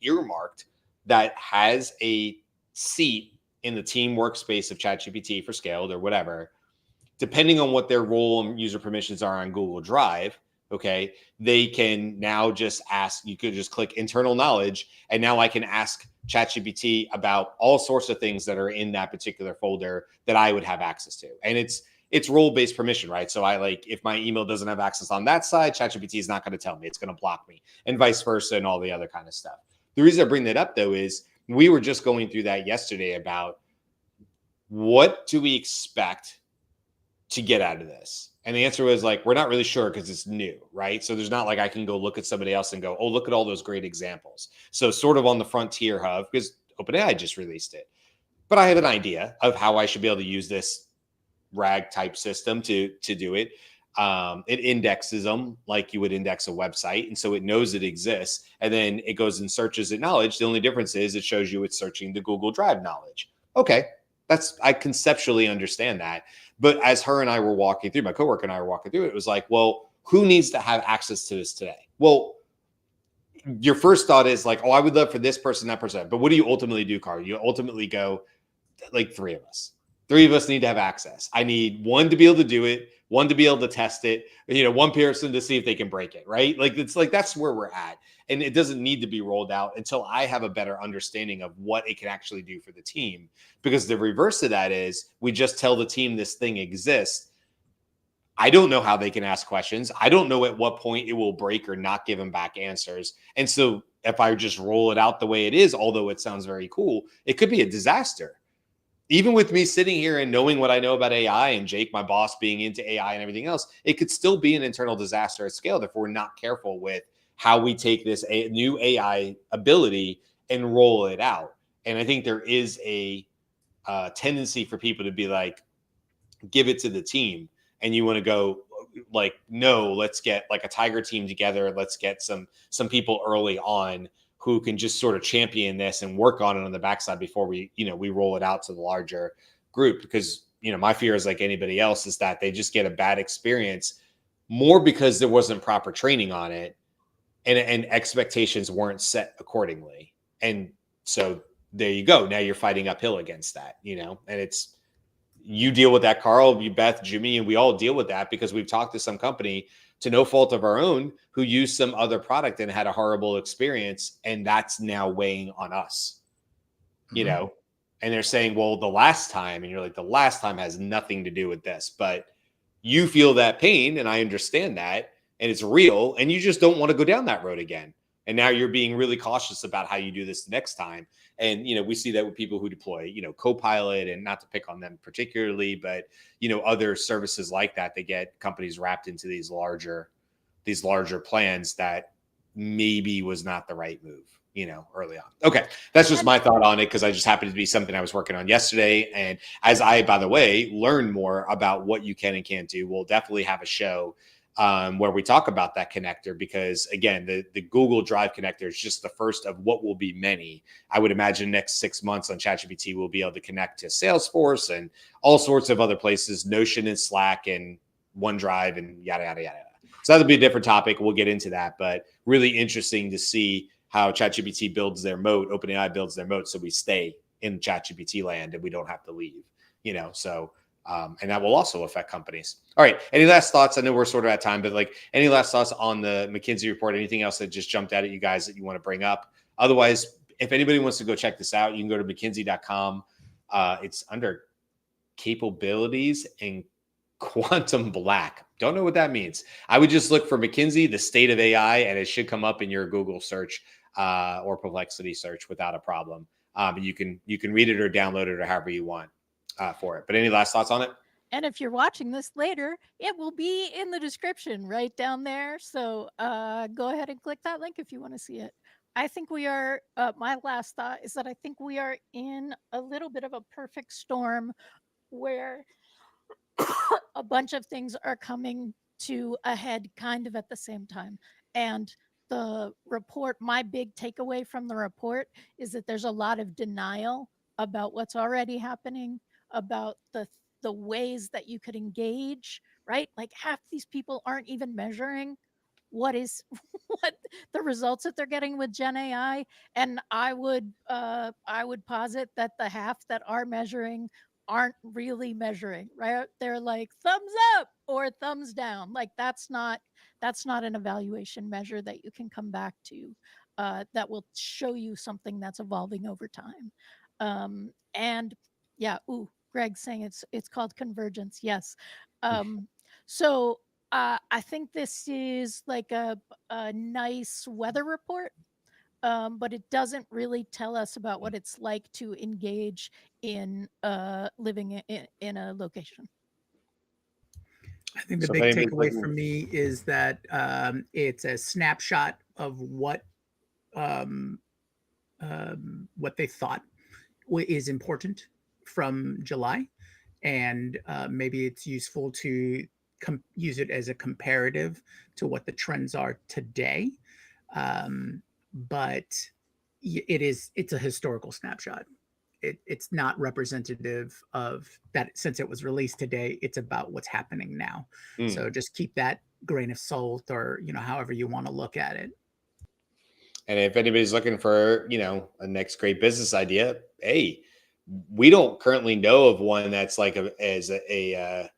earmarked that has a seat in the team workspace of ChatGPT for scaled or whatever, depending on what their role and user permissions are on Google Drive, okay, they can now just ask, you could just click internal knowledge, and now I can ask ChatGPT about all sorts of things that are in that particular folder that I would have access to. And it's role-based permission, right? So if my email doesn't have access on that side, ChatGPT is not going to tell me, it's going to block me, and vice versa, and all the other kind of stuff. The reason I bring that up though is we were just going through that yesterday about what do we expect to get out of this? And the answer was like, we're not really sure because it's new, right? So there's not like I can go look at somebody else and go, oh, look at all those great examples. So sort of on the frontier hub, because OpenAI just released it. But I have an idea of how I should be able to use this RAG type system to do it. It indexes them like you would index a website. And so it knows it exists. And then it goes and searches it knowledge. The only difference is it shows you it's searching the Google Drive knowledge. Okay. I conceptually understand that. But as her and I were walking through, my coworker and I were walking through, it was like, well, who needs to have access to this today? Well, your first thought is like, oh, I would love for this person, that person. But what do you ultimately do, Carl? You ultimately go, like, three of us. Three of us need to have access. I need one to be able to do it, one to be able to test it, one person to see if they can break it, right? Like, it's like, that's where we're at. And it doesn't need to be rolled out until I have a better understanding of what it can actually do for the team. Because the reverse of that is we just tell the team this thing exists. I don't know how they can ask questions. I don't know at what point it will break or not give them back answers. And so if I just roll it out the way it is, although it sounds very cool, it could be a disaster. Even with me sitting here and knowing what I know about AI and Jake, my boss, being into AI and everything else, it could still be an internal disaster at scale if we're not careful with how we take this new AI ability and roll it out. And I think there is a tendency for people to be like, give it to the team. And you want to go like, no, let's get like a tiger team together. Let's get some people early on who can just sort of champion this and work on it on the backside before we roll it out to the larger group. Because, my fear is like anybody else is that they just get a bad experience more because there wasn't proper training on it and expectations weren't set accordingly. And so there you go. Now you're fighting uphill against that, and you deal with that, Carl, you, Beth, Jimmy, and we all deal with that because we've talked to some company to no fault of our own who used some other product and had a horrible experience. And that's now weighing on us, and they're saying, well, the last time, and you're like, the last time has nothing to do with this, but you feel that pain. And I understand that. And it's real. And you just don't want to go down that road again. And now you're being really cautious about how you do this next time. And, we see that with people who deploy, Copilot, and not to pick on them particularly, but, other services like that, they get companies wrapped into these larger plans that maybe was not the right move, early on. Okay. That's just my thought on it, because I just happened to be something I was working on yesterday. And as I, by the way, learn more about what you can and can't do, we'll definitely have a show where we talk about that connector, because again, the Google Drive connector is just the first of what will be many. I would imagine next 6 months on ChatGPT, we'll be able to connect to Salesforce and all sorts of other places, Notion and Slack and OneDrive and yada, yada, yada. So that'll be a different topic. We'll get into that, but really interesting to see how ChatGPT builds their moat, OpenAI builds their moat, so we stay in ChatGPT land and we don't have to leave, and that will also affect companies. All right. Any last thoughts? I know we're sort of at time, but like any last thoughts on the McKinsey report? Anything else that just jumped out at you guys that you want to bring up? Otherwise, if anybody wants to go check this out, you can go to McKinsey.com. It's under capabilities and quantum black. Don't know what that means. I would just look for McKinsey, the state of AI, and it should come up in your Google search. or Perplexity search without a problem. You can read it or download it or however you want for it. But any last thoughts on it? And if you're watching this later, it will be in the description right down there. So go ahead and click that link if you want to see it. I think we are, my last thought is that I think we are in a little bit of a perfect storm where a bunch of things are coming to a head kind of at the same time. And the report, my big takeaway from the report is that there's a lot of denial about what's already happening, about the ways that you could engage, right? Like half these people aren't even measuring what is what the results that they're getting with Gen AI. And I would posit that the half that are measuring aren't really measuring, right? They're like thumbs up or thumbs down. Like that's not an evaluation measure that you can come back to that will show you something that's evolving over time. And yeah, Greg's saying it's called convergence. Yes. So I think this is like a nice weather report, but it doesn't really tell us about what it's like to engage in living in a location. I think the big takeaway for me is that it's a snapshot of what they thought is important from July, and maybe it's useful to use it as a comparative to what the trends are today. But it's a historical snapshot. It's not representative of that. Since it was released today, it's about what's happening now. So just keep that grain of salt, or however you want to look at it. And if anybody's looking for a next great business idea, hey, we don't currently know of one that's like a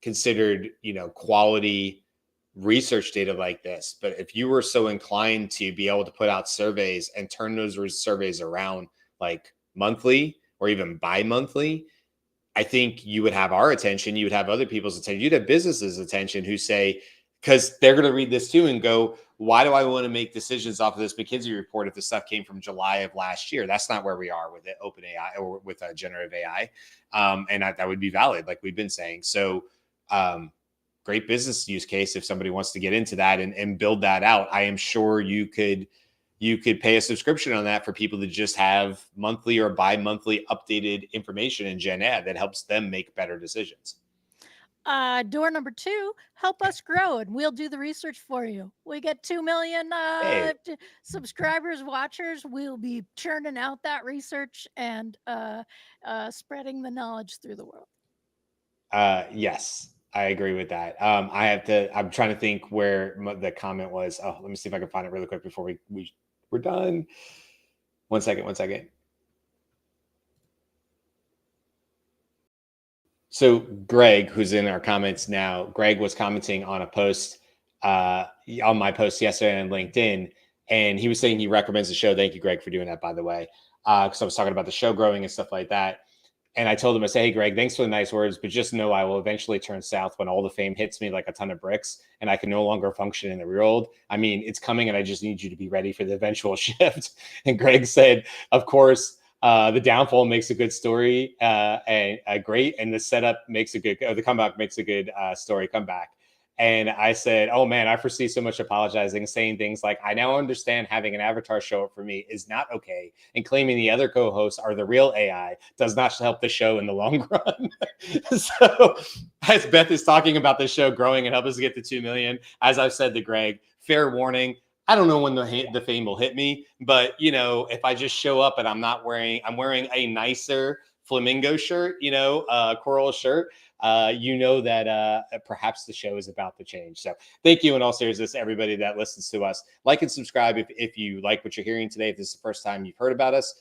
considered quality research data like this. But if you were so inclined to be able to put out surveys and turn those surveys around like monthly or even bi-monthly, I think you would have our attention. You would have other people's attention. You'd have businesses' attention who say, because they're going to read this too and go, why do I want to make decisions off of this McKinsey report if the stuff came from July of last year? That's not where we are with it, OpenAI or with generative AI. And that would be valid, like we've been saying. So great business use case if somebody wants to get into that and build that out. I am sure you could pay a subscription on that for people to just have monthly or bi-monthly updated information in Gen Ed that helps them make better decisions. Door number 2, help us grow and we'll do the research for you. We get 2 million subscribers, watchers. We'll be churning out that research and spreading the knowledge through the world. Yes, I agree with that. I'm trying to think where the comment was. Oh, let me see if I can find it really quick before we're done. One second. So Greg, who's in our comments now, Greg was commenting on a post on my post yesterday on LinkedIn, and he was saying he recommends the show. Thank you, Greg, for doing that, by the way, because I was talking about the show growing and stuff like that. And I told him, I said, hey, Greg, thanks for the nice words, but just know I will eventually turn south when all the fame hits me like a ton of bricks and I can no longer function in the real world. I mean, it's coming and I just need you to be ready for the eventual shift. And Greg said, of course, the downfall makes a good story and great. And the setup makes a good, the comeback makes a good story comeback. And I said, oh man, I foresee so much apologizing, saying things like, I now understand having an avatar show up for me is not okay. And claiming the other co-hosts are the real AI does not help the show in the long run. So as Beth is talking about the show growing and help us get to 2 million, as I've said to Greg, fair warning, I don't know when the fame will hit me, but if I just show up and I'm wearing a nicer flamingo shirt, coral shirt, that perhaps the show is about to change. So thank you in all seriousness, everybody that listens to us. Like and subscribe if you like what you're hearing today. If this is the first time you've heard about us,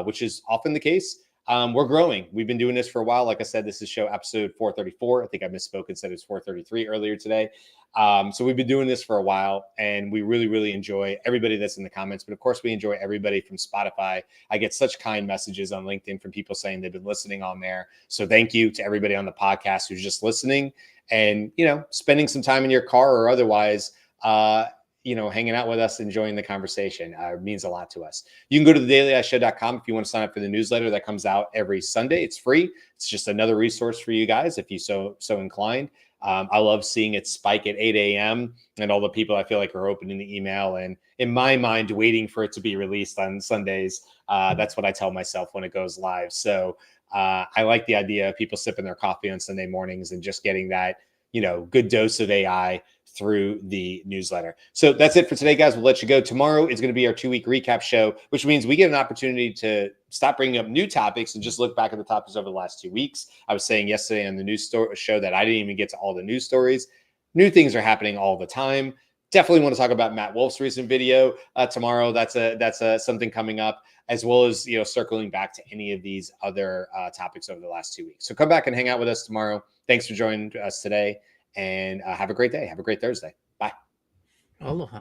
which is often the case. We're growing. We've been doing this for a while. Like I said, this is show episode 434. I think I misspoke and said it's 433 earlier today. So we've been doing this for a while, and we really, really enjoy everybody that's in the comments. But of course, we enjoy everybody from Spotify. I get such kind messages on LinkedIn from people saying they've been listening on there. So thank you to everybody on the podcast who's just listening and, spending some time in your car or otherwise, hanging out with us, enjoying the conversation. It means a lot to us. You can go to thedailyishow.com if you want to sign up for the newsletter that comes out every Sunday. It's free. It's just another resource for you guys if you so inclined. I love seeing it spike at 8 a.m. and all the people I feel like are opening the email and, in my mind, waiting for it to be released on Sundays. That's what I tell myself when it goes live. So I like the idea of people sipping their coffee on Sunday mornings and just getting that, good dose of AI through the newsletter. So that's it for today, guys. We'll let you go. Tomorrow is going to be our 2-week recap show, which means we get an opportunity to stop bringing up new topics and just look back at the topics over the last 2 weeks. I was saying yesterday on the news show that I didn't even get to all the news stories. New things are happening all the time. Definitely want to talk about Matt Wolf's recent video tomorrow. That's something coming up, as well as circling back to any of these other topics over the last 2 weeks. So come back and hang out with us tomorrow. Thanks for joining us today, and have a great day. Have a great Thursday. Bye. Aloha.